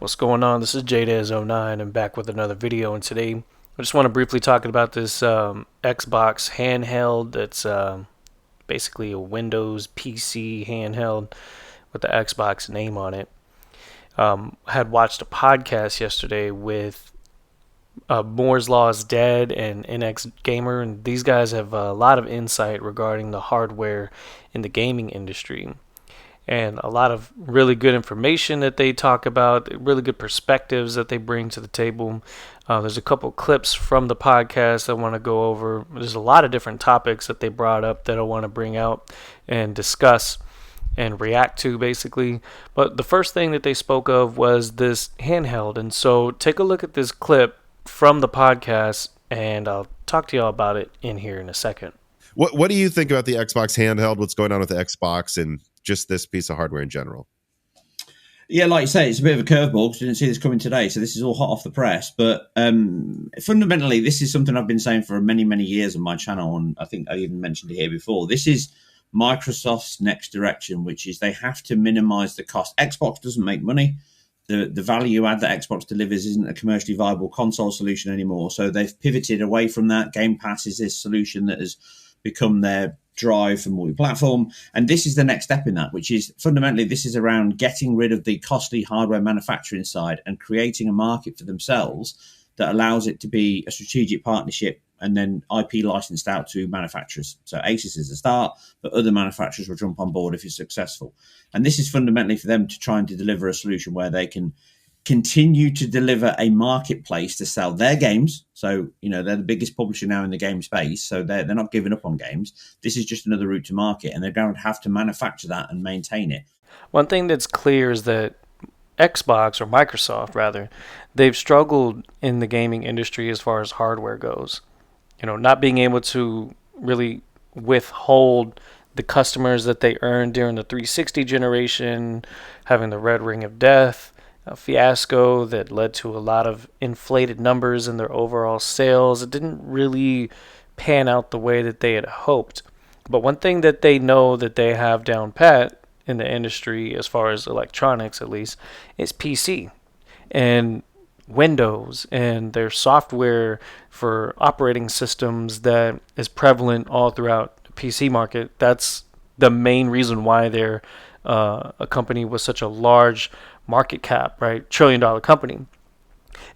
What's going on? This is JDaz09 and back with another video. And today I just want to briefly talk about this Xbox handheld that's basically a Windows PC handheld with the Xbox name on it. I had watched a podcast yesterday with Moore's Law is Dead and NX Gamer, and these guys have a lot of insight regarding the hardware in the gaming industry and a lot of really good information that they talk about, really good perspectives that they bring to the table. There's a couple clips from the podcast I want to go over. There's a lot of different topics that they brought up that I want to bring out and discuss and react to, basically. But the first thing that they spoke of was this handheld. And so take a look at this clip from the podcast, and I'll talk to y'all about it in here in a second. What do you think about the Xbox handheld? What's going on with the Xbox and just this piece of hardware in general? Yeah, like you say, it's a bit of a curveball because I didn't see this coming today. So this is all hot off the press. But fundamentally, this is something I've been saying for many, many years on my channel. And I think I even mentioned it here before. This is Microsoft's next direction, which is they have to minimize the cost. Xbox doesn't make money. The value add that Xbox delivers isn't a commercially viable console solution anymore. So they've pivoted away from that. Game Pass is this solution that has become their drive for multi-platform, and this is the next step in that, which is fundamentally this is around getting rid of the costly hardware manufacturing side and creating a market for themselves that allows it to be a strategic partnership and then IP licensed out to manufacturers. So Asus is a start, but other manufacturers will jump on board if it's successful. And this is fundamentally for them to try and to deliver a solution where they can continue to deliver a marketplace to sell their games. So, they're the biggest publisher now in the game space. So they're not giving up on games. This is just another route to market, and they're going to have to manufacture that and maintain it. One thing that's clear is that Xbox, or Microsoft rather, they've struggled in the gaming industry as far as hardware goes. Not being able to really withhold the customers that they earned during the 360 generation, having the Red Ring of Death, a fiasco that led to a lot of inflated numbers in their overall sales. It didn't really pan out the way that they had hoped. But one thing that they know that they have down pat in the industry, as far as electronics at least, is PC and Windows and their software for operating systems that is prevalent all throughout the PC market. That's the main reason why they're a company with such a large market cap, right? $1 trillion company.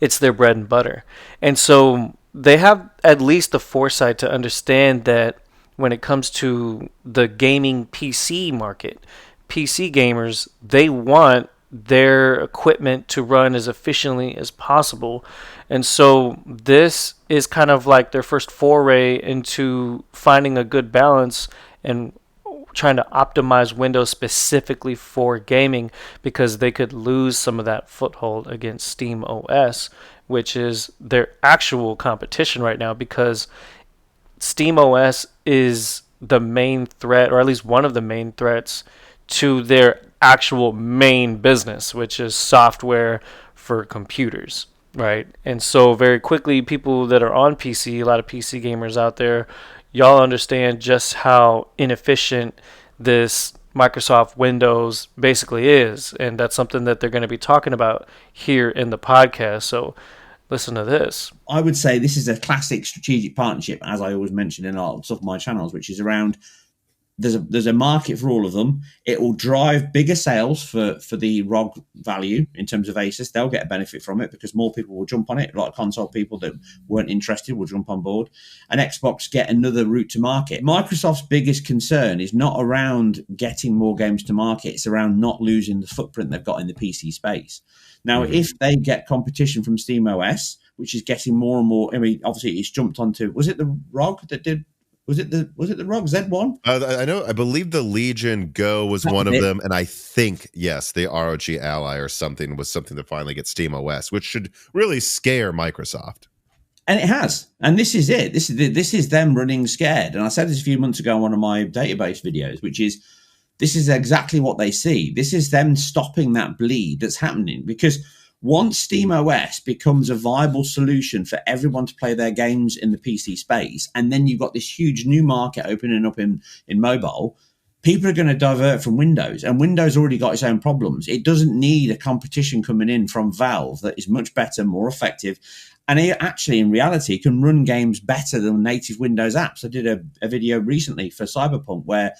It's their bread and butter. And so they have at least the foresight to understand that when it comes to the gaming PC market, PC gamers, they want their equipment to run as efficiently as possible. And so this is kind of like their first foray into finding a good balance and trying to optimize Windows specifically for gaming, because they could lose some of that foothold against Steam OS, which is their actual competition right now, because Steam OS is the main threat, or at least one of the main threats to their actual main business, which is software for computers, right? And so very quickly, people that are on PC, a lot of PC gamers out there, y'all understand just how inefficient this Microsoft Windows basically is. And that's something that they're going to be talking about here in the podcast. So listen to this. I would say this is a classic strategic partnership, as I always mention in a lot of my channels, which is around there's a market for all of them. It will drive bigger sales for the ROG value in terms of Asus. They'll get a benefit from it because more people will jump on it. A lot of console people that weren't interested will jump on board. And Xbox get another route to market. Microsoft's biggest concern is not around getting more games to market. It's around not losing the footprint they've got in the PC space. Now, if they get competition from SteamOS, which is getting more and more, obviously it's jumped onto, was it the ROG that did? Was it the ROG Z1? I believe the Legion Go was one of them, and I think yes, the ROG Ally or something was something that finally gets Steam OS, which should really scare Microsoft. And it has. And this is it. This is them running scared. And I said this a few months ago on one of my database videos, which is this is exactly what they see. This is them stopping that bleed that's happening, because once SteamOS becomes a viable solution for everyone to play their games in the PC space, and then you've got this huge new market opening up in mobile, people are going to divert from Windows, and Windows already got its own problems. It doesn't need a competition coming in from Valve that is much better, more effective, and it actually, in reality, can run games better than native Windows apps. I did a video recently for Cyberpunk where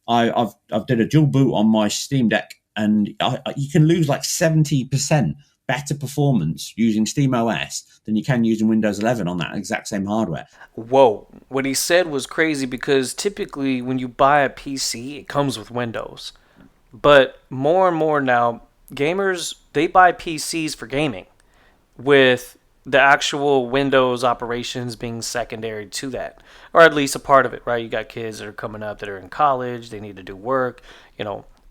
I've did a dual boot on my Steam Deck, and you can lose like 70% better performance using Steam OS than you can using Windows 11 on that exact same hardware. Whoa. What he said was crazy because typically when you buy a PC, it comes with Windows. But more and more now, gamers, they buy PCs for gaming with the actual Windows operations being secondary to that, or at least a part of it, right? You got kids that are coming up that are in college, they need to do work,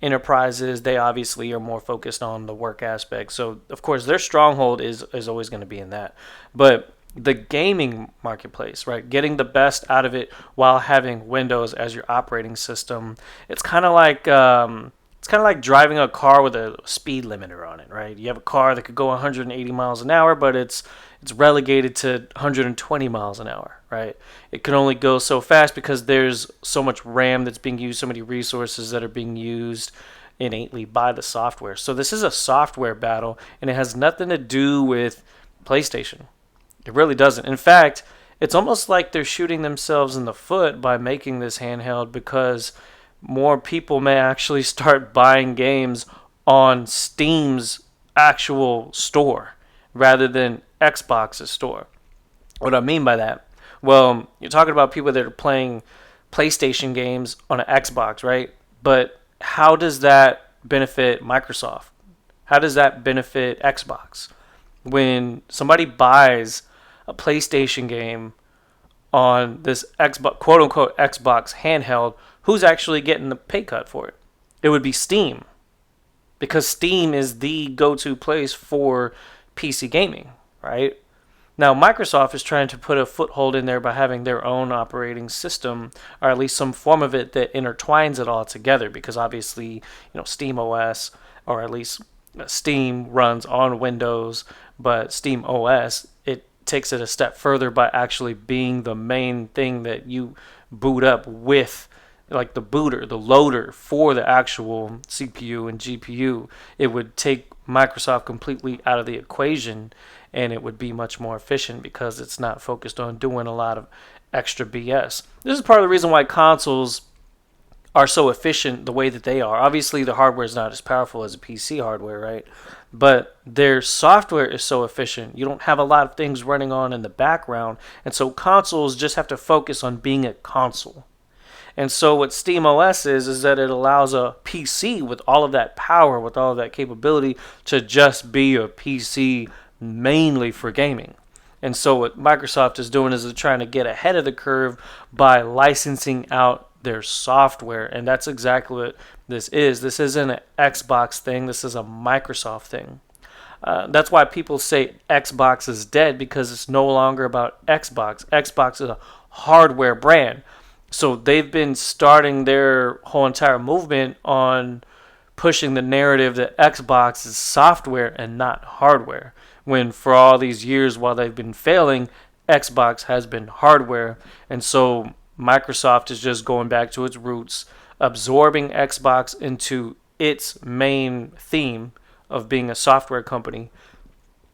enterprises, they obviously are more focused on the work aspect. So, of course, their stronghold is always going to be in that. But the gaming marketplace, right? Getting the best out of it while having Windows as your operating system. It's kind of like driving a car with a speed limiter on it, right? You have a car that could go 180 miles an hour, but it's relegated to 120 miles an hour, right? It can only go so fast because there's so much RAM that's being used, so many resources that are being used innately by the software. So this is a software battle, and it has nothing to do with PlayStation. It really doesn't. In fact, it's almost like they're shooting themselves in the foot by making this handheld, because more people may actually start buying games on Steam's actual store rather than Xbox's store. What I mean by that? Well, you're talking about people that are playing PlayStation games on an Xbox, right? But how does that benefit Microsoft? How does that benefit Xbox? When somebody buys a PlayStation game on this Xbox, quote unquote Xbox handheld, who's actually getting the pay cut for it? It would be Steam, because Steam is the go-to place for PC gaming, right? Now, Microsoft is trying to put a foothold in there by having their own operating system, or at least some form of it that intertwines it all together, because obviously, Steam OS, or at least Steam runs on Windows, but Steam OS, it takes it a step further by actually being the main thing that you boot up with, like the booter, the loader for the actual CPU and GPU. It would take Microsoft completely out of the equation, and it would be much more efficient because it's not focused on doing a lot of extra BS. This is part of the reason why consoles are so efficient the way that they are. Obviously, the hardware is not as powerful as a PC hardware, right? But their software is so efficient. You don't have a lot of things running on in the background, and so consoles just have to focus on being a console. And so what SteamOS is that it allows a PC with all of that power, with all of that capability, to just be a PC mainly for gaming. And so what Microsoft is doing is they're trying to get ahead of the curve by licensing out their software. And that's exactly what this is. This isn't an Xbox thing. This is a Microsoft thing. That's why people say Xbox is dead, because it's no longer about Xbox. Xbox is a hardware brand. So they've been starting their whole entire movement on pushing the narrative that Xbox is software and not hardware, when for all these years while they've been failing, Xbox has been hardware. And so Microsoft is just going back to its roots, absorbing Xbox into its main theme of being a software company,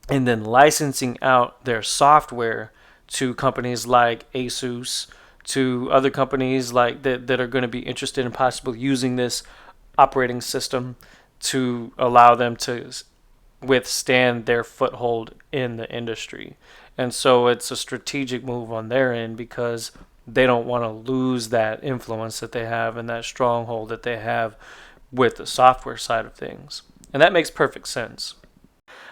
and then licensing out their software to companies like Asus, to other companies like that are going to be interested in possibly using this operating system to allow them to withstand their foothold in the industry. And so it's a strategic move on their end, because they don't want to lose that influence that they have and that stronghold that they have with the software side of things. And that makes perfect sense.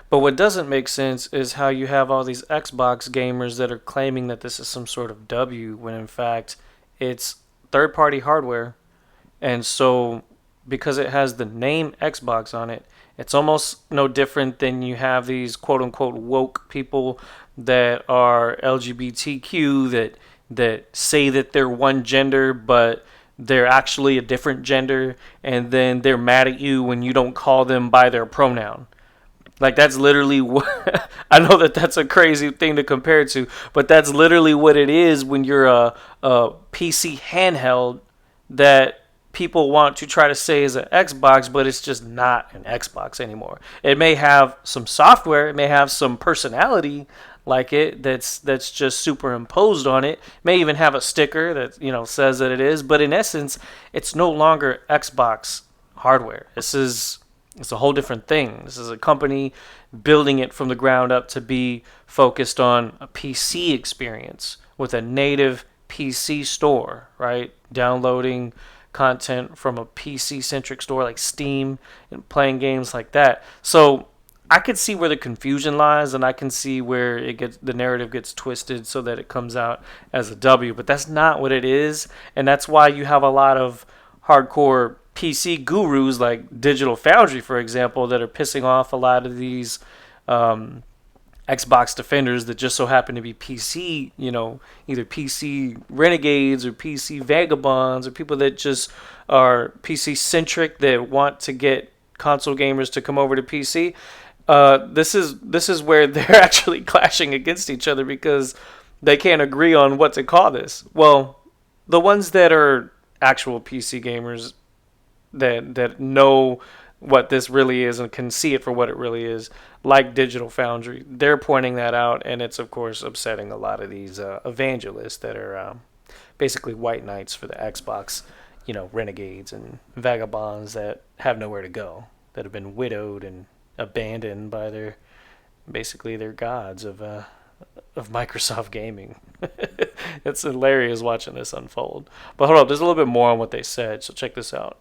But what doesn't make sense is how you have all these Xbox gamers that are claiming that this is some sort of W, when in fact it's third-party hardware. And so because it has the name Xbox on it, it's almost no different than you have these quote-unquote woke people that are LGBTQ that say that they're one gender, but they're actually a different gender, and then they're mad at you when you don't call them by their pronoun. Like, that's literally what I know that that's a crazy thing to compare it to, but that's literally what it is when you're a PC handheld that people want to try to say is an Xbox, but it's just not an Xbox anymore. It may have some software, it may have some personality like it that's just superimposed on it. It may even have a sticker that says that it is, but in essence, it's no longer Xbox hardware. It's a whole different thing. This is a company building it from the ground up to be focused on a PC experience with a native PC store, right? Downloading content from a PC centric store like Steam and playing games like that. So I could see where the confusion lies, and I can see where the narrative gets twisted so that it comes out as a W, but that's not what it is, and that's why you have a lot of hardcore PC gurus like Digital Foundry, for example, that are pissing off a lot of these Xbox defenders that just so happen to be PC, either PC renegades or PC vagabonds or people that just are PC centric that want to get console gamers to come over to PC. This is where they're actually clashing against each other because they can't agree on what to call this. Well, the ones that are actual PC gamers that know what this really is and can see it for what it really is, like Digital Foundry, they're pointing that out, and it's of course upsetting a lot of these evangelists that are basically white knights for the Xbox, renegades and vagabonds that have nowhere to go, that have been widowed and abandoned by their gods of Microsoft gaming. It's hilarious watching this unfold. But hold up, there's a little bit more on what they said, so check this out.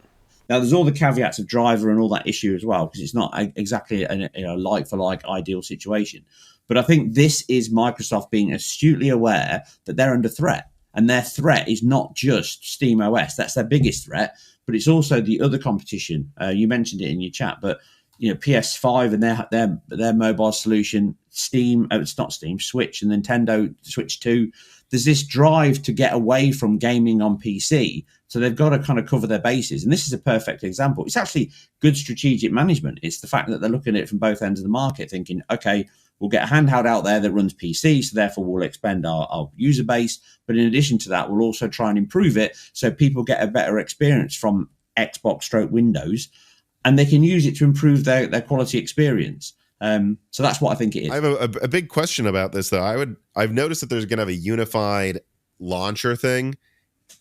Now, there's all the caveats of driver and all that issue as well, because it's not exactly a like-for-like ideal situation. But I think this is Microsoft being astutely aware that they're under threat. And their threat is not just Steam OS. That's their biggest threat. But it's also the other competition. You mentioned it in your chat, but PS5 and their mobile solution, Steam, it's not Steam, Switch and Nintendo Switch 2. There's this drive to get away from gaming on PC. So they've got to kind of cover their bases. And this is a perfect example. It's actually good strategic management. It's the fact that they're looking at it from both ends of the market, thinking, okay, we'll get a handheld out there that runs PC, so therefore we'll expand our user base. But in addition to that, we'll also try and improve it so people get a better experience from Xbox / Windows, and they can use it to improve their quality experience. So that's what I think it is. I have a big question about this, though. I've noticed that there's going to have a unified launcher thing.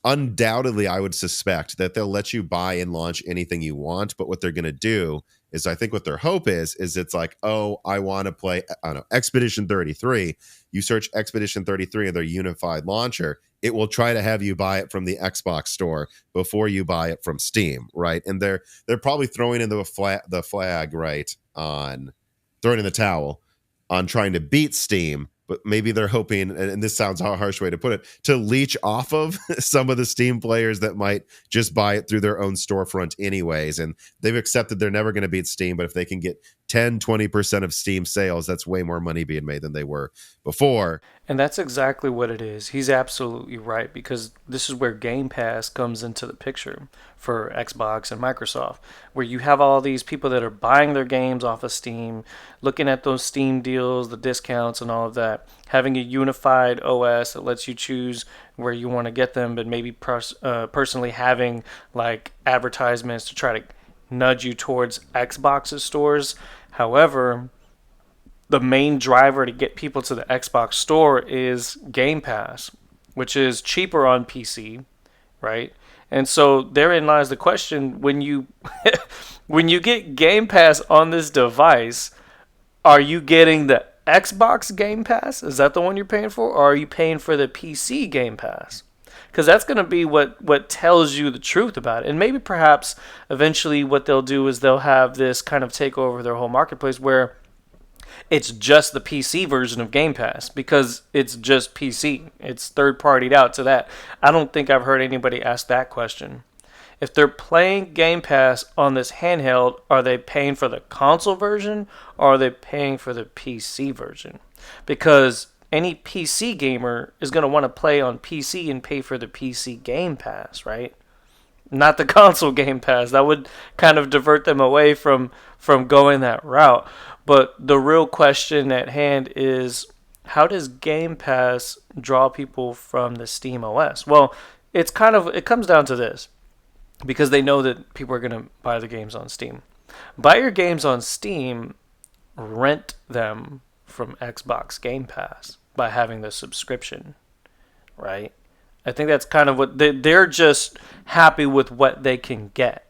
Undoubtedly, I would suspect that they'll let you buy and launch anything you want. But what they're going to do is, I think what their hope is it's like, oh, I want to play, I don't know, Expedition 33. You search Expedition 33 in their unified launcher. It will try to have you buy it from the Xbox store before you buy it from Steam, right? And they're probably throwing in the flag, right, on throwing in the towel on trying to beat Steam, but maybe they're hoping, and this sounds a harsh way to put it, to leech off of some of the Steam players that might just buy it through their own storefront anyways. And they've accepted they're never going to beat Steam, but if they can get 10-20% of Steam sales, that's way more money being made than they were before. And that's exactly what it is. He's absolutely right, because this is where Game Pass comes into the picture for Xbox and Microsoft, where you have all these people that are buying their games off of Steam, looking at those Steam deals, the discounts and all of that, having a unified OS that lets you choose where you want to get them, but maybe personally having like advertisements to try to nudge you towards Xbox's stores. However, the main driver to get people to the Xbox store is Game Pass, which is cheaper on PC, right? And so therein lies the question: when you when you get Game Pass on this device, are you getting the Xbox Game Pass? Is that the one you're paying for, or are you paying for the PC Game Pass? Because that's going to be what tells you the truth about it. And maybe perhaps eventually what they'll do is they'll have this kind of take over their whole marketplace where it's just the PC version of Game Pass, because it's just PC. It's third-partied out to that. I don't think I've heard anybody ask that question. If they're playing Game Pass on this handheld, are they paying for the console version, or are they paying for the PC version? Because any PC gamer is going to want to play on PC and pay for the PC Game Pass, right? Not the console Game Pass. That would kind of divert them away from going that route. But the real question at hand is, how does Game Pass draw people from the Steam OS? Well, it comes down to this. because they know that people are going to buy the games on Steam. Buy your games on Steam, rent them from Xbox Game Pass by having the subscription, right? I think that's kind of what they're just happy with what they can get.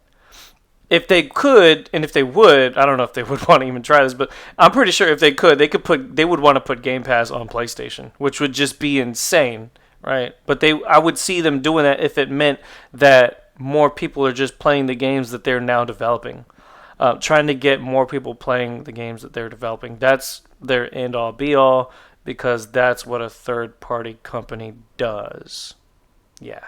If they could, and if they would, I don't know if they would want to even try this, but I'm pretty sure if they would want to put Game Pass on PlayStation, which would just be insane, right? But I would see them doing that if it meant that more people are just playing the games that they're now developing, trying to get more people playing the games that they're developing. That's their end all be all, because that's what a third party company does. Yeah.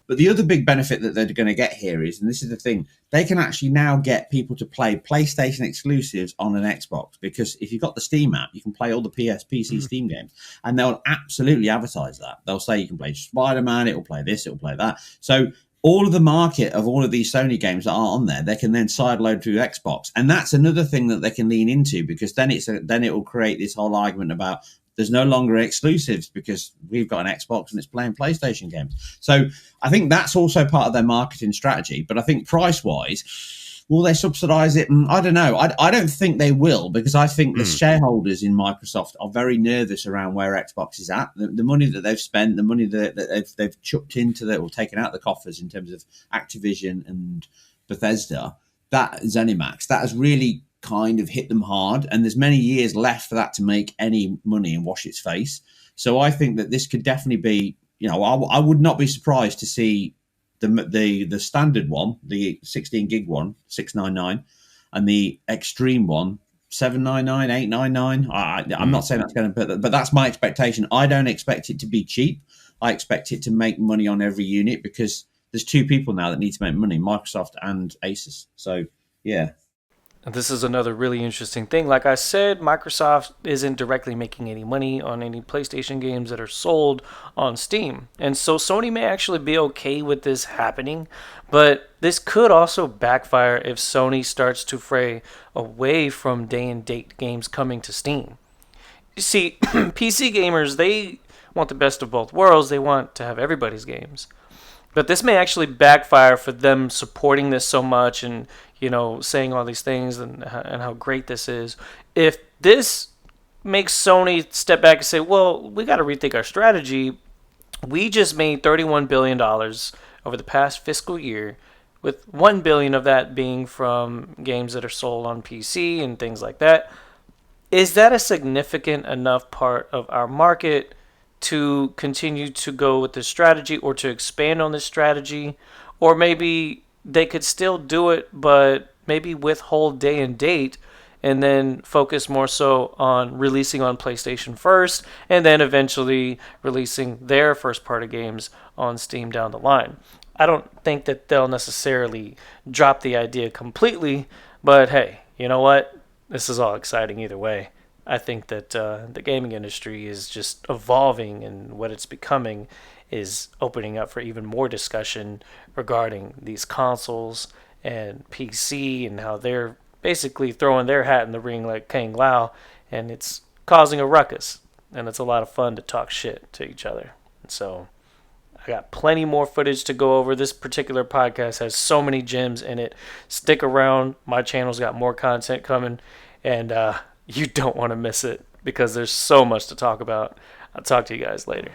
But the other big benefit that they're going to get here is, and this is the thing, they can actually now get people to play PlayStation exclusives on an Xbox, because if you've got the Steam app, you can play all the PC Steam games, and they'll absolutely advertise that. They'll say you can play Spider-Man, it will play this, it will play that. So all of the market of all of these Sony games that are on there, they can then sideload through Xbox, and that's another thing that they can lean into, because then it will create this whole argument about there's no longer exclusives because we've got an Xbox and it's playing PlayStation games. So I think that's also part of their marketing strategy. But I think price-wise, will they subsidize it? I don't know. I don't think they will, because I think the shareholders in Microsoft are very nervous around where Xbox is at. The money that they've spent, the money that they've chucked into that, or taken out the coffers in terms of Activision and Bethesda, that ZeniMax, that has really kind of hit them hard, and there's many years left for that to make any money and wash its face. So I think that this could definitely be, I would not be surprised to see the standard one, the 16 gig one, 699, and the extreme one, 799, 899. I'm not saying that's going to, but that's my expectation. I don't expect it to be cheap. I expect it to make money on every unit, because there's two people now that need to make money, Microsoft and Asus. So yeah. And this is another really interesting thing. Like I said, Microsoft isn't directly making any money on any PlayStation games that are sold on Steam. And so Sony may actually be okay with this happening, but this could also backfire if Sony starts to fray away from day and date games coming to Steam. You see, PC gamers, they want the best of both worlds. They want to have everybody's games. But this may actually backfire for them supporting this so much and, saying all these things and how great this is. If this makes Sony step back and say, well, we got to rethink our strategy. We just made $31 billion over the past fiscal year, with $1 billion of that being from games that are sold on PC and things like that. Is that a significant enough part of our market to continue to go with this strategy, or to expand on this strategy? Or maybe they could still do it, but maybe withhold day and date, and then focus more so on releasing on PlayStation first, and then eventually releasing their first party games on Steam down the line. I don't think that they'll necessarily drop the idea completely, but hey, you know what? This is all exciting either way. I think that the gaming industry is just evolving, and what it's becoming is opening up for even more discussion regarding these consoles and PC, and how they're basically throwing their hat in the ring like Kang Lao, and it's causing a ruckus, and it's a lot of fun to talk shit to each other. And so I got plenty more footage to go over. This particular podcast has so many gems in it. Stick around. My channel's got more content coming, and you don't want to miss it, because there's so much to talk about. I'll talk to you guys later.